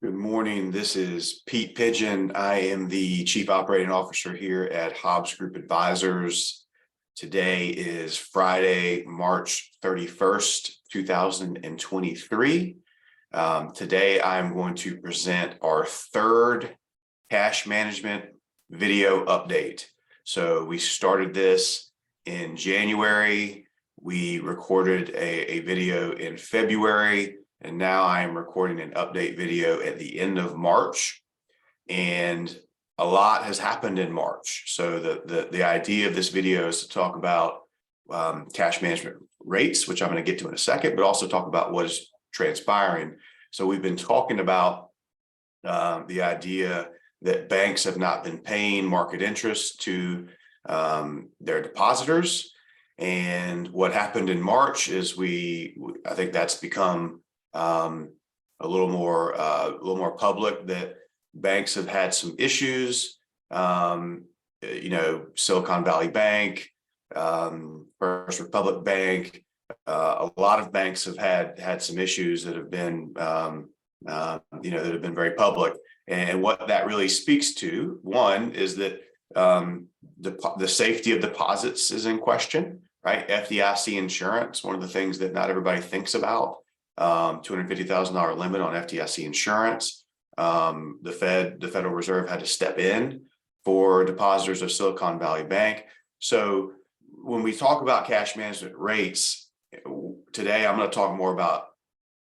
Good morning. This is Pete Pigeon. I am the Chief Operating Officer here at Hobbs Group Advisors. Today is Friday, March 31st, 2023. Today, I'm going to present our third cash management video update. So we started this in January. We recorded a video in February. And now I am recording an update video at the end of March, and a lot has happened in March. So the idea of this video is to talk about cash management rates, which I'm going to get to in a second, but also talk about what is transpiring. So we've been talking about the idea that banks have not been paying market interest to their depositors. And what happened in March is I think that's become a little more public, that banks have had some issues. Silicon Valley Bank, First Republic Bank, a lot of banks have had some issues that have been that have been very public. And what that really speaks to, one, is that the safety of deposits is in question, right? FDIC insurance, one of the things that not everybody thinks about. $250,000 limit on FDIC insurance. The Federal Reserve had to step in for depositors of Silicon Valley Bank. So when we talk about cash management rates, today I'm going to talk more about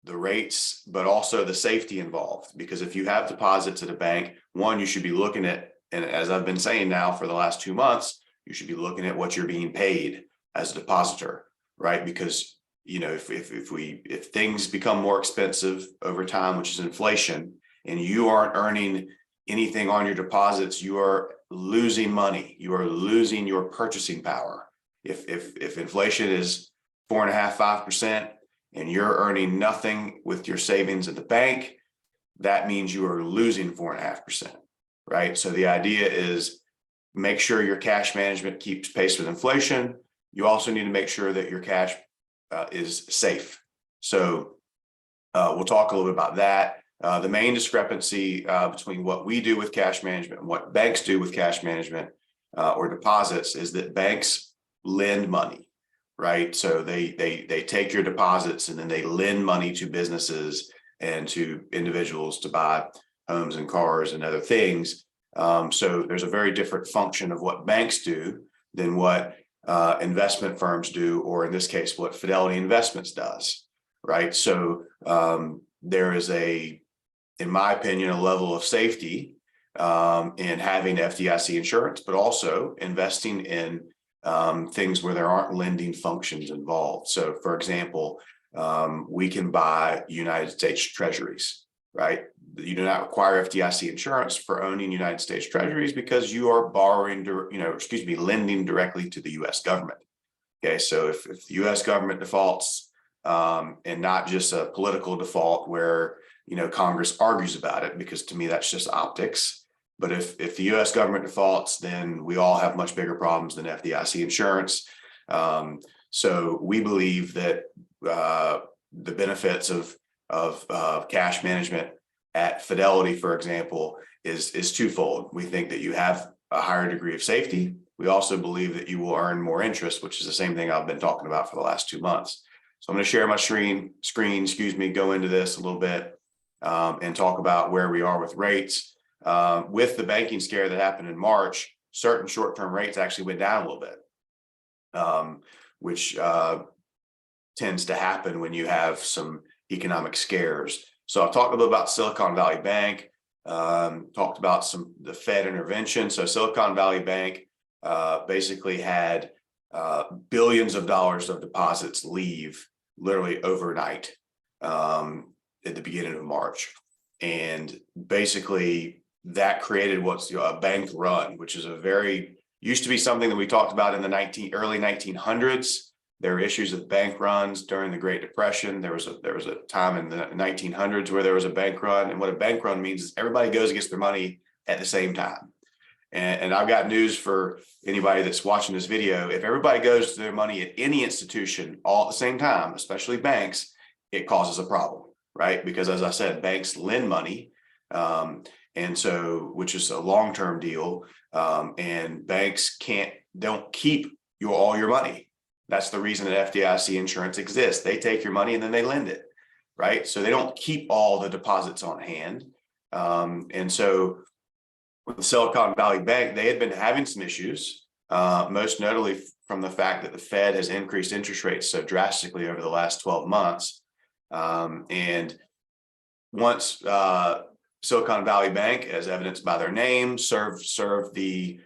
the rates, but also the safety involved. Because if you have deposits at a bank, one, you should be looking at, and as I've been saying now for the last 2 months, you should be looking at what you're being paid as a depositor, right? Because if things become more expensive over time, which is inflation, and you aren't earning anything on your deposits, you are losing money. You are losing your purchasing power. If inflation is 4.5%, 5%, and you're earning nothing with your savings at the bank, that means you are losing 4.5%, right? So the idea is make sure your cash management keeps pace with inflation. You also need to make sure that your cash is safe. So we'll talk a little bit about that. The main discrepancy between what we do with cash management and what banks do with cash management or deposits is that banks lend money, right? So they take your deposits and then they lend money to businesses and to individuals to buy homes and cars and other things. So there's a very different function of what banks do than what investment firms do, or in this case, what Fidelity Investments does, right? So there is in my opinion, a level of safety in having FDIC insurance, but also investing in things where there aren't lending functions involved. So for example, we can buy United States Treasuries, right? You do not require FDIC insurance for owning United States Treasuries because you are lending directly to the U.S. government. Okay, so if the U.S. government defaults, and not just a political default where Congress argues about it, because to me that's just optics. But if the U.S. government defaults, then we all have much bigger problems than FDIC insurance. So we believe that the benefits of cash management at Fidelity, for example, is twofold. We think that you have a higher degree of safety. We also believe that you will earn more interest, which is the same thing I've been talking about for the last 2 months. So I'm going to share my screen, go into this a little bit and talk about where we are with rates. With the banking scare that happened in March, certain short-term rates actually went down a little bit, which tends to happen when you have some economic scares. So I've talked a little about Silicon Valley Bank, talked about the Fed intervention. So Silicon Valley Bank basically had billions of dollars of deposits leave literally overnight at the beginning of March. And basically that created what's a bank run, which is used to be something that we talked about in the early 1900s. There were issues with bank runs during the Great Depression. There was a time in the 1900s where there was a bank run. And what a bank run means is everybody goes and gets their money at the same time. And I've got news for anybody that's watching this video. If everybody goes to their money at any institution all at the same time, especially banks, it causes a problem, right? Because as I said, banks lend money And so, which is a long-term deal. And banks don't keep all your money. That's the reason that FDIC insurance exists. They take your money and then they lend it, right? So they don't keep all the deposits on hand. And so with the Silicon Valley Bank, they had been having some issues, most notably from the fact that the Fed has increased interest rates so drastically over the last 12 months. And once Silicon Valley Bank, as evidenced by their name, served the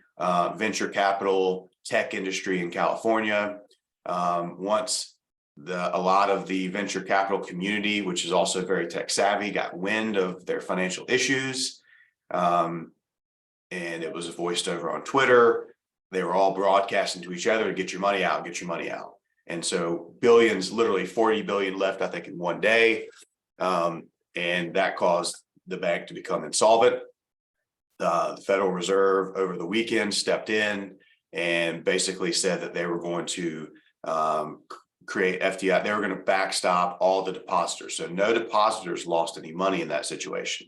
venture capital tech industry in California. Once a lot of the venture capital community, which is also very tech savvy, got wind of their financial issues, and it was voiced over on Twitter. They were all broadcasting to each other to get your money out, get your money out. And so billions, literally 40 billion left, I think, in one day. And that caused the bank to become insolvent. The Federal Reserve over the weekend stepped in and basically said that they were going to create FDIC. They were going to backstop all the depositors. So no depositors lost any money in that situation.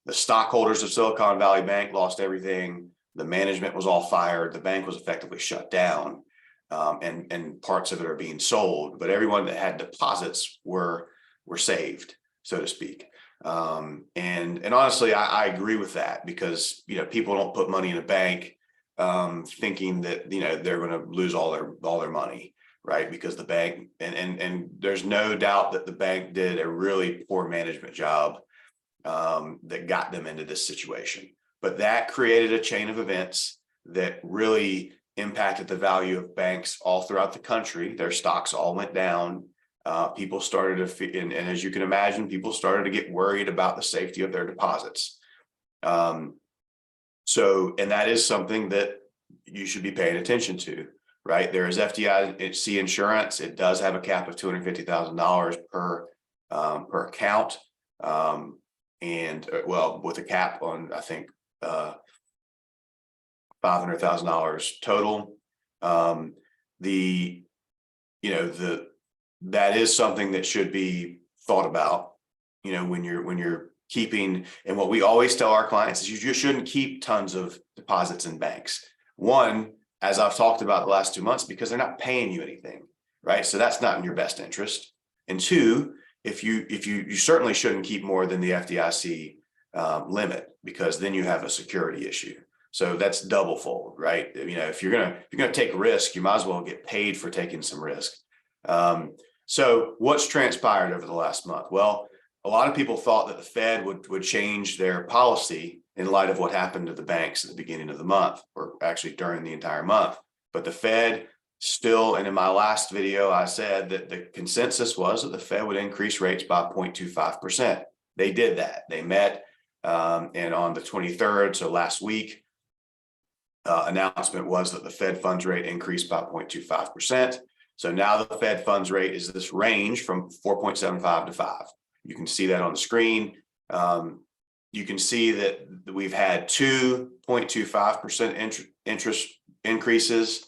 The stockholders of Silicon Valley Bank lost everything. The management was all fired. The bank was effectively shut down, and parts of it are being sold. But everyone that had deposits were saved, so to speak. And honestly, I agree with that, because people don't put money in a bank thinking that they're going to lose all their money, right? Because the bank and there's no doubt that the bank did a really poor management job that got them into this situation. But that created a chain of events that really impacted the value of banks all throughout the country. Their stocks all went down. People started to, and as you can imagine, people started to get worried about the safety of their deposits. And that is something that you should be paying attention to, right? There is FDIC insurance. It does have a cap of $250,000 per account. And with a cap on, I think, $500,000 total. That is something that should be thought about, when you're keeping, and what we always tell our clients is you just shouldn't keep tons of deposits in banks. One, as I've talked about the last 2 months, because they're not paying you anything, right? So that's not in your best interest. And two, if you certainly shouldn't keep more than the FDIC limit, because then you have a security issue. So that's double fold, right? If you're gonna take risk, you might as well get paid for taking some risk. So what's transpired over the last month? Well, a lot of people thought that the Fed would change their policy in light of what happened to the banks at the beginning of the month, or actually during the entire month. But the Fed still, and in my last video, I said that the consensus was that the Fed would increase rates by 0.25%. They did that. They met, and on the 23rd, so last week, announcement was that the Fed funds rate increased by 0.25%. So now the Fed funds rate is this range from 4.75 to 5. You can see that on the screen. You can see that we've had 2.25% interest increases.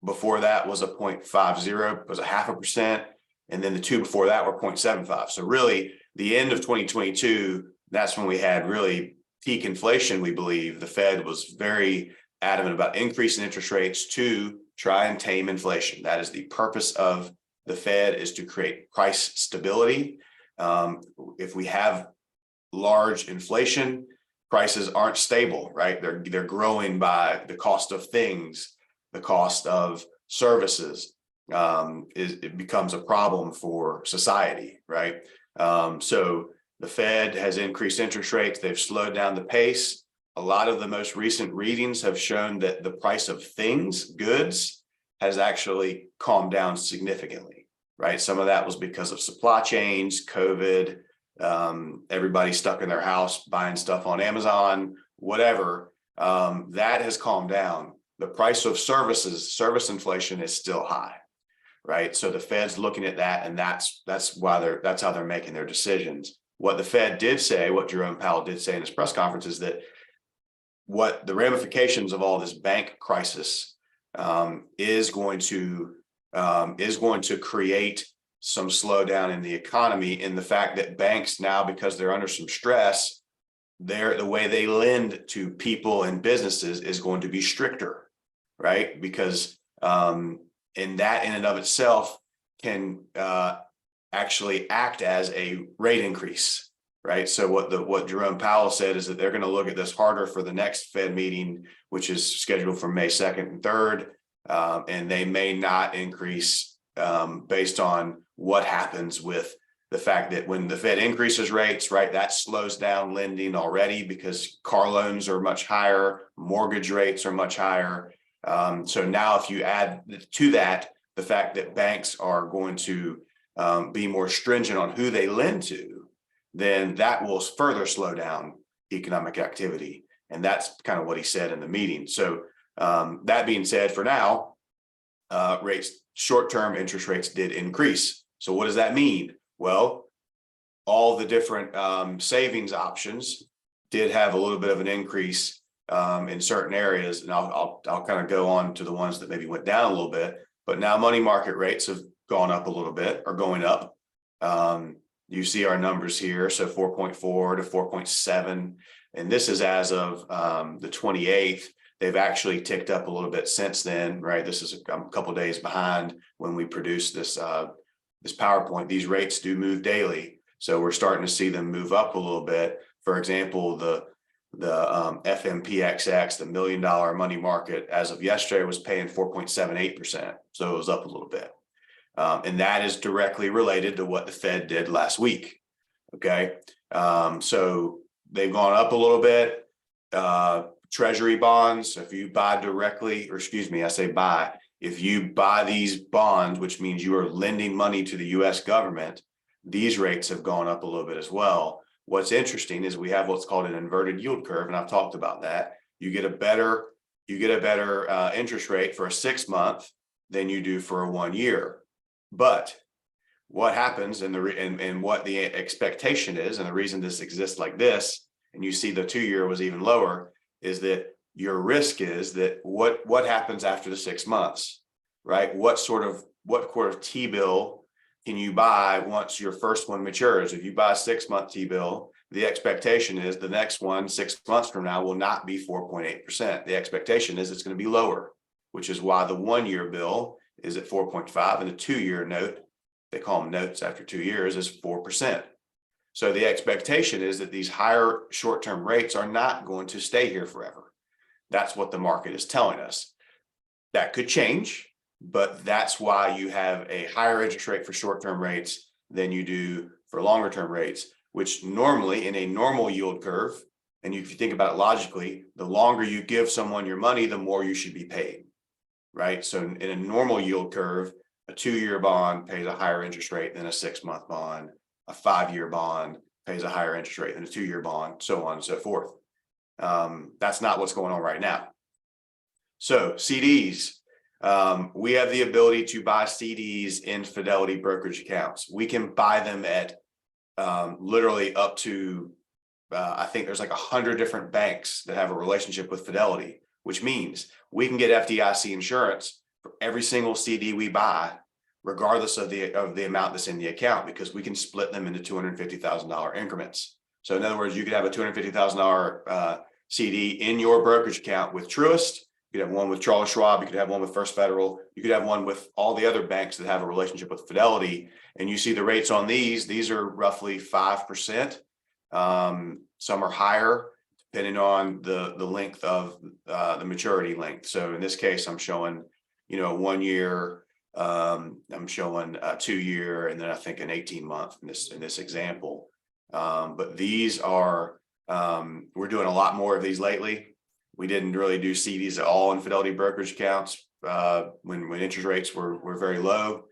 Before that was a 0.50, was a 0.5%. And then the two before that were 0.75. So really the end of 2022, that's when we had really peak inflation. We believe the Fed was very adamant about increasing interest rates to try and tame inflation. That is the purpose of the Fed, is to create price stability. If we have large inflation, prices aren't stable, right? They're growing by the cost of things, the cost of services. It becomes a problem for society, right? So the Fed has increased interest rates. They've slowed down the pace. A lot of the most recent readings have shown that the price of things, goods, has actually calmed down significantly, right? Some of that was because of supply chains, COVID, everybody stuck in their house buying stuff on Amazon, whatever. That has calmed down. The price of services, service inflation is still high, right? So the Fed's looking at that, and that's how they're making their decisions. What the Fed did say, what Jerome Powell did say in his press conference, is that what the ramifications of all this bank crisis is going to create some slowdown in the economy, in the fact that banks now, because they're under some stress, the way they lend to people and businesses is going to be stricter, right? Because and that in and of itself can actually act as a rate increase, right? So what Jerome Powell said is that they're going to look at this harder for the next Fed meeting, which is scheduled for May 2nd and 3rd, and they may not increase based on what happens with the fact that when the Fed increases rates, right, that slows down lending already because car loans are much higher, mortgage rates are much higher. So now if you add to that the fact that banks are going to be more stringent on who they lend to, then that will further slow down economic activity. And that's kind of what he said in the meeting. So that being said, for now, short-term interest rates did increase. So what does that mean? Well, all the different savings options did have a little bit of an increase in certain areas. And I'll kind of go on to the ones that maybe went down a little bit, but now money market rates have gone up a little bit, or going up. You see our numbers here. So 4.4 to 4.7. And this is as of the 28th. They've actually ticked up a little bit since then, right? This is a couple of days behind when we produced this this PowerPoint. These rates do move daily, so we're starting to see them move up a little bit. For example, the FMPXX, the $1 million money market, as of yesterday was paying 4.78%, so it was up a little bit, and that is directly related to what the Fed did last week. Okay, so they've gone up a little bit. Treasury bonds, if you buy directly, or excuse me, I say buy, if you buy these bonds, which means you are lending money to the US government, these rates have gone up a little bit as well. What's interesting is we have what's called an inverted yield curve, and I've talked about that. You get a better interest rate for a 6-month than you do for a 1 year. But what happens and what the expectation is, and the reason this exists like this, and you see the 2-year was even lower, is that your risk is that what happens after the 6 months, right? What sort of T-bill can you buy once your first one matures? If you buy a 6-month T-bill, the expectation is the next one 6 months from now will not be 4.8%. The expectation is it's going to be lower, which is why the 1-year bill is at 4.5 and the 2-year note, they call them notes after 2 years, is 4%. So the expectation is that these higher short-term rates are not going to stay here forever. That's what the market is telling us. That could change, but that's why you have a higher interest rate for short-term rates than you do for longer-term rates, which normally in a normal yield curve, and if you think about it logically, the longer you give someone your money, the more you should be paid, right? So in a normal yield curve, a 2-year bond pays a higher interest rate than a 6-month bond. A 5-year bond pays a higher interest rate than a 2-year bond, so on and so forth. That's not what's going on right now. So CDs, we have the ability to buy CDs in Fidelity brokerage accounts. We can buy them at literally up to, I think there's like 100 different banks that have a relationship with Fidelity, which means we can get FDIC insurance for every single CD we buy, regardless of the amount that's in the account, because we can split them into $250,000 increments. So in other words, you could have a $250,000 CD in your brokerage account with Truist. You could have one with Charles Schwab. You could have one with First Federal. You could have one with all the other banks that have a relationship with Fidelity. And you see the rates on these are roughly 5%. Some are higher depending on the length of the maturity length. So in this case, I'm showing, 1 year. I'm showing a 2-year, and then I think an 18-month in this example. But these are, we're doing a lot more of these lately. We didn't really do CDs at all in Fidelity brokerage accounts when interest rates were very low,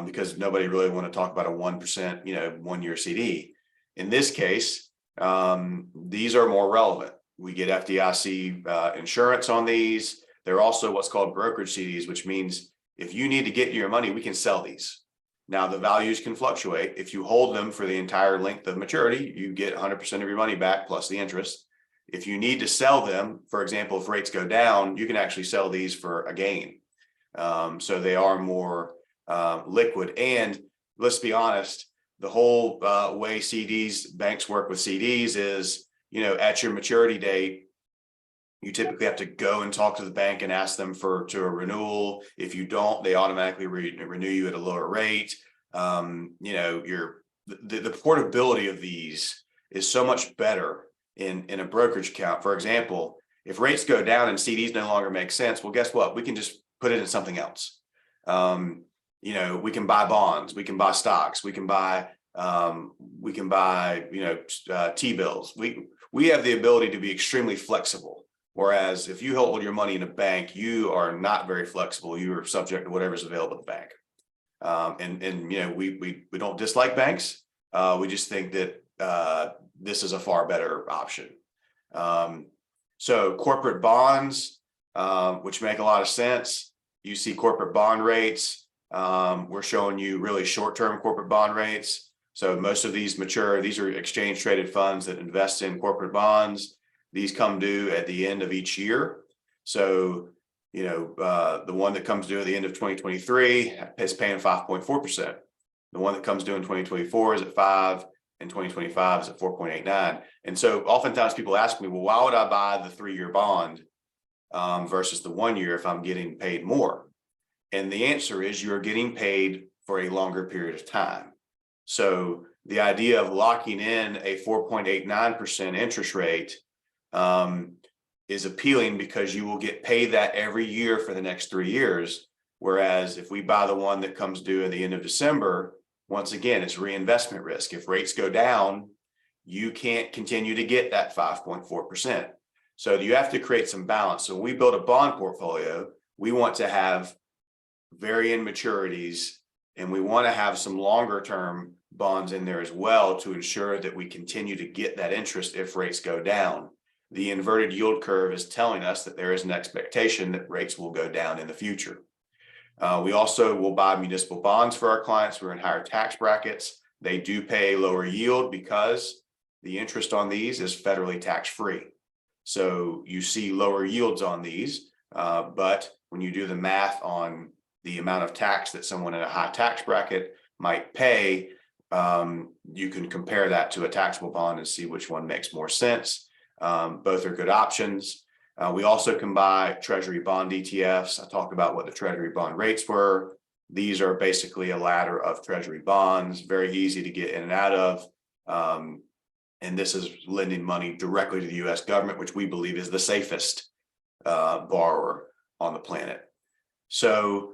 because nobody really wanted to talk about a 1%, 1-year CD. In this case, these are more relevant. We get FDIC insurance on these. They're also what's called brokerage CDs, which means if you need to get your money, we can sell these. Now, the values can fluctuate. If you hold them for the entire length of maturity, you get 100% of your money back plus the interest. If you need to sell them, for example, if rates go down, you can actually sell these for a gain. So they are more liquid. And let's be honest, the whole way banks work with CDs is at your maturity date, you typically have to go and talk to the bank and ask them to a renewal. If you don't, they automatically renew you at a lower rate. The portability of these is so much better in a brokerage account. For example, if rates go down and CDs no longer make sense, well, guess what? We can just put it in something else. We can buy bonds, we can buy stocks, we can buy T-bills. We have the ability to be extremely flexible. Whereas if you hold your money in a bank, you are not very flexible. You are subject to whatever's available at the bank. We don't dislike banks. We just think that this is a far better option. So corporate bonds, which make a lot of sense. You see corporate bond rates. We're showing you really short-term corporate bond rates. So most of these mature. These are exchange traded funds that invest in corporate bonds. These come due at the end of each year. So, the one that comes due at the end of 2023 is paying 5.4%. The one that comes due in 2024 is at 5%, and 2025 is at 4.89%. And so oftentimes people ask me, well, why would I buy the 3-year bond versus the 1 year if I'm getting paid more? And the answer is you're getting paid for a longer period of time. So the idea of locking in a 4.89% interest rate is appealing because you will get paid that every year for the next 3 years. Whereas if we buy the one that comes due at the end of December, once again, it's reinvestment risk. If rates go down, you can't continue to get that 5.4%. So you have to create some balance. So when we build a bond portfolio, we want to have varying maturities, and we want to have some longer term bonds in there as well to ensure that we continue to get that interest if rates go down. The inverted yield curve is telling us that there is an expectation that rates will go down in the future. We also will buy municipal bonds for our clients who are in higher tax brackets. They do pay a lower yield because the interest on these is federally tax-free. So you see lower yields on these, but when you do the math on the amount of tax that someone in a high tax bracket might pay, you can compare that to a taxable bond and see which one makes more sense. Both are good options. We also can buy treasury bond ETFs. I talked about what the treasury bond rates were. These are basically a ladder of treasury bonds, very easy to get in and out of. And this is lending money directly to the US government, which we believe is the safest borrower on the planet. So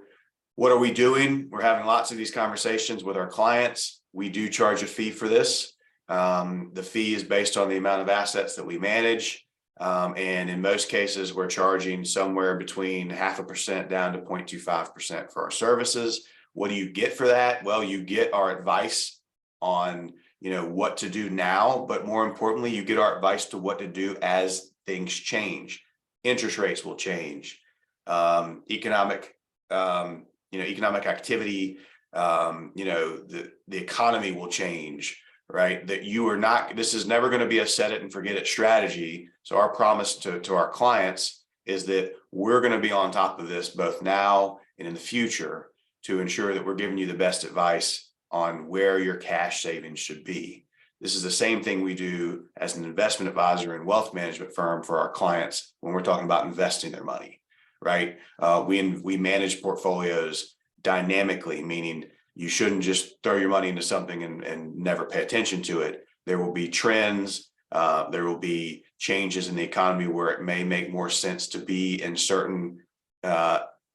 what are we doing? We're having lots of these conversations with our clients. We do charge a fee for this. The fee is based on the amount of assets that we manage. And in most cases, we're charging somewhere between 0.5% down to 0.25% for our services. What do you get for that? Well, you get our advice on, what to do now, but more importantly, you get our advice to what to do as things change. Interest rates will change. Economic activity, the economy will change. Right? That this is never going to be a set it and forget it strategy. So our promise to our clients is that we're going to be on top of this both now and in the future to ensure that we're giving you the best advice on where your cash savings should be. This is the same thing we do as an investment advisor and wealth management firm for our clients when we're talking about investing their money, right? We manage portfolios dynamically, meaning you shouldn't just throw your money into something and never pay attention to it. There will be trends. There will be changes in the economy where it may make more sense to be in certain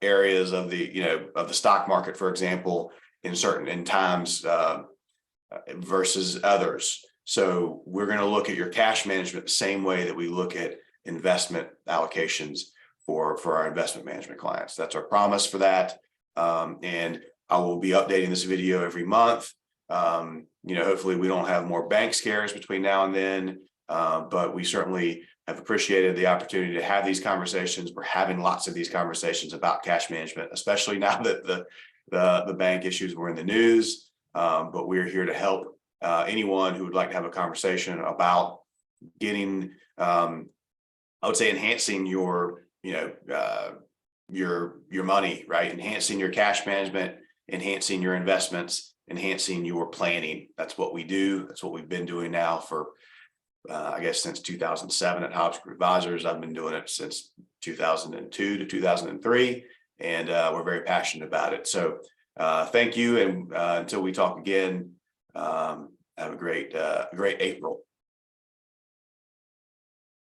areas of the stock market, for example, in times versus others. So we're going to look at your cash management the same way that we look at investment allocations for our investment management clients. That's our promise for that. And I will be updating this video every month. Hopefully we don't have more bank scares between now and then, but we certainly have appreciated the opportunity to have these conversations. We're having lots of these conversations about cash management, especially now that the bank issues were in the news. But we're here to help anyone who would like to have a conversation about getting, I would say, enhancing your money, right? Enhancing your cash management, enhancing your investments, enhancing your planning. That's what we do. That's what we've been doing now for I guess since 2007 at Hobbs Group Advisors. I've been doing it since 2002 to 2003, and we're very passionate about it. So thank you, and until we talk again, have a great April.